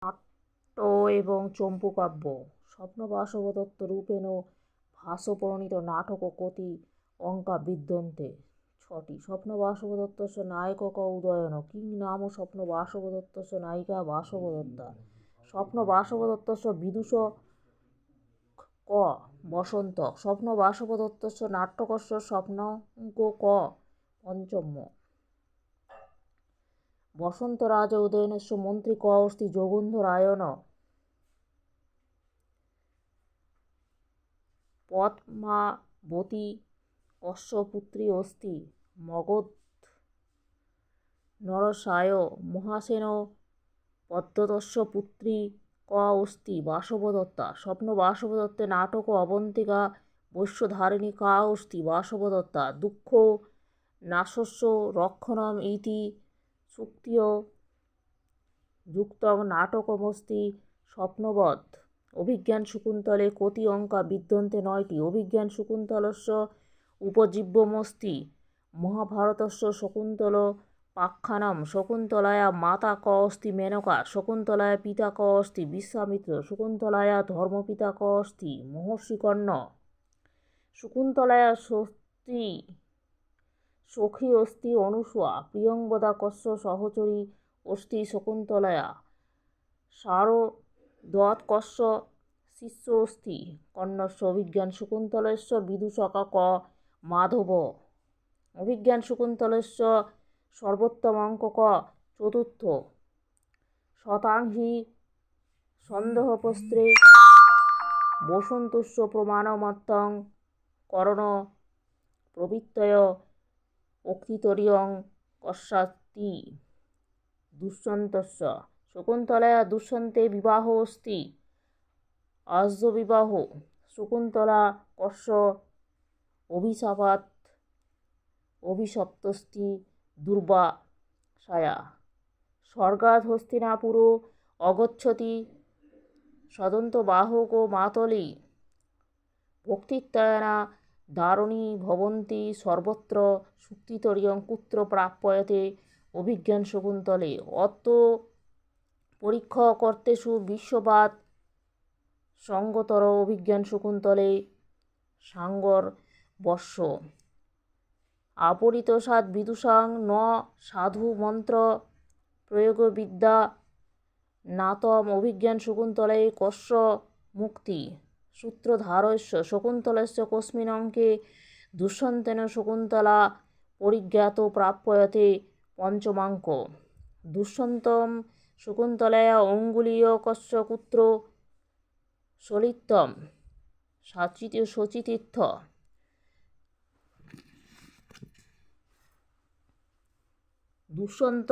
নাট্য এবং চম্পূকাব্য স্বপ্নবাসবদত্ত রূপেণ ভাসোপনীত নাটক কতি অঙ্কা বিদ্যন্তে। 6টি। স্বপ্নবাসবদত্তস্য নায়কঃ উদয়ন। কিং নাম স্বপ্নবাসবদত্তস্য নায়িকা বাসবদত্তা। স্বপ্নবাসবদত্তস্য বিদূষক ক বসন্ত। স্বপ্নবাসবদত্তস্য নাট্যকস্য স্বপ্নাঙ্ক ক পঞ্চম। বসন্তরাজ উদয়নস্য মন্ত্রী ক অস্তি যোগন্ধরায়ণ। পদ্মাবতী কস্য পুত্রী অস্তি মগধ নরসায়। মহাসেন পদ্মতস্য পুত্রী ক অস্তি বাসবদত্তা। স্বপ্নবাসবদত্তে নাটক অবন্তিকা বৈশ্যধারিণী কা অস্তি বাসবদত্তা। দুঃখ নাশস্য রক্ষণম ইতি চুক্তিয় যুক্তং নাটকমস্তি স্বপ্নবৎ। অভিজ্ঞান শকুন্তলে কতি অঙ্কা বিদ্যন্তে। 9টি। অভিজ্ঞান শকুন্তলস্য উপজীব্যমস্তি মহাভারতস্য শকুন্তলোপাখ্যানম। শকুন্তলায়া মাতা ক অস্তি মেনকা। শকুন্তলায়া পিতা ক অস্তি বিশ্বামিত্র। শকুন্তলায়া ধর্মপিতা ক অস্তি মহর্ষি কর্ণ। শকুন্তলায়া সখী অস্তি অনুসূয়া। প্রিয়ংবদা কস্য সহচরী অস্তি শকুন্তলায়া। শারদৎ কস্য শিষ্য অস্তি কর্ণস্য। অভিজ্ঞান শকুন্তলস্য বিদূষক ক মাধব। অভিজ্ঞান শকুন্তলস্য সর্বোত্তমাঙ্ক ক চতুর্থ। শতাং হি সন্দেহপ্রস্ত্রে বসন্তস্য প্রমাণমত্তং করণ প্রবৃত্তয় অক্তিতরিয়ং কস্যাস্তি দুষ্যন্তস্য। শকুন্তলায়া দুষ্যন্তে বিবাহ অস্তি আর্যবিবাহ। শকুন্তলা কস্য অভিশাপাৎ অভিশপ্তস্তি দুর্বাসায়া। স্বর্গাৎ হস্তিনাপুরো অগচ্ছতি সদন্তবাহকো মাতলি। ভক্তিত্যানা দারুণী ভবন্তি সর্বত্র শুক্তিতরিয়ং কুত্র প্রাপ্যতে। অভিজ্ঞান শকুন্তলে অত্র পরীক্ষ কর্তেষু বিশ্বপাত সঙ্গতর। অভিজ্ঞান শকুন্তলে সাঙ্গর বর্ষ আপরিতসাদ বিদুষাং ন সাধু মন্ত্র প্রয়োগবিদ্যা নাতম। অভিজ্ঞান শকুন্তলে কস্য মুক্তি সূত্রধারস্য। শকুন্তলস্য কস্মিন অঙ্কে দুষ্যন্তেন শকুন্তলা পরিজ্ঞাতো প্রাপ্যতে পঞ্চমাঙ্ক। দুষ্যন্তম শকুন্তলায়া অঙ্গুলীয়কস্য কুত্র সলিলতম শচীতীর্থ। দুষ্যন্ত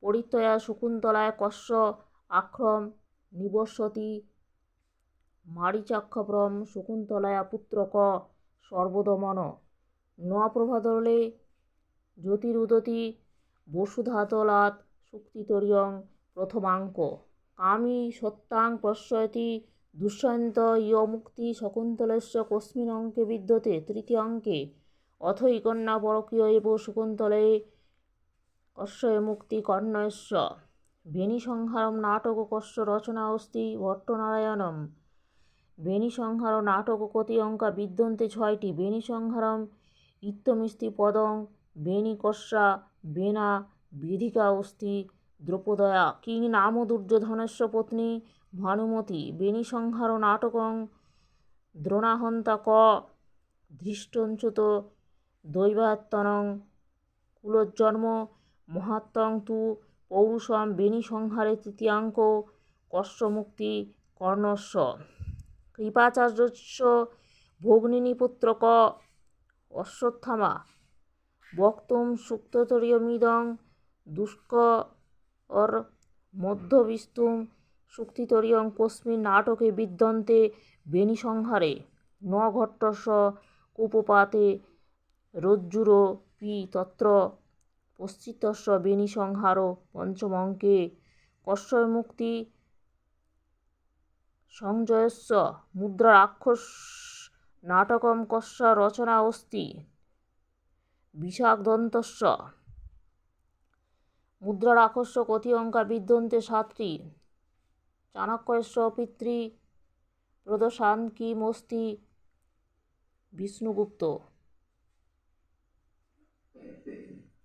পরিত্যয়া শকুন্তলায় কস্য আক্রম নিবসতি মারীচাক্ষরম। শকুন্তলায়া পুত্র ক সর্বদমন। ন প্রভাদলে জ্যোতিরুদতি বসুধাতলাৎ শুক্তিতরিয়ং প্রথমাঙ্ক। কামী সত্যাং পশ্যতি দুষ্যন্ত ইয়মুক্তি শকুন্তলস্য কস্মিন অঙ্কে বিদ্যতে তৃতীয়াঙ্কে। অথৈকন্যা পরকীয় এব শকুন্তলে কস্য মুক্তি কর্ণস্য। বেণীসংহারম নাটক কস্য রচনা অস্তি ভট্টনারায়ণম। বেণীসংহার নাটক কতি অঙ্কা বিদ্যন্তে। 6টি। বেণীসংহারম ইত্যমিস্তি পদং বেণী কস্যা বেনা বেধিকা অস্তি দ্রৌপদয়া। কিং নাম দুর্যোধনস্য পত্নী ভানুমতি। বেণীসংহার নাটকং দ্রোণাহন্তা ক ধৃষ্টঞ্চ্যুত দৈবায়তনং কুলোজ্জন্ম মহাত্মং তু পৌরুষম। বেণীসংহারে তৃতীয়াঙ্ক। কস্য মুক্তি কর্ণস্য। কৃপাচার্যস্য ভগ্নিনীপুত্র ক অশ্বত্থামা। বক্তুং শুক্তিতরিয়মিদং দুষ্কর মধ্যবিস্তুং শুক্তিতরিয়ং কস্মিন নাটকে বিদ্যন্তে। বেণীসংহারে ন ঘট্টস্য কূপপাতে রজ্জুরপি তত্র পশ্চিতস্য। বেণীসংহার পঞ্চমঙ্কে। কস্য মুক্তি সঞ্জয়স্য। মুদ্রারাক্ষস নাটকম কস্য রচনা অস্তি বিশাখদন্তস্য। মুদ্রার আকর্ষক অতিঅঙ্কার বিদ্যন্তে সাতটি। চাণক্যস্য পিতৃ প্রদশান কিমস্তি বিষ্ণুগুপ্ত।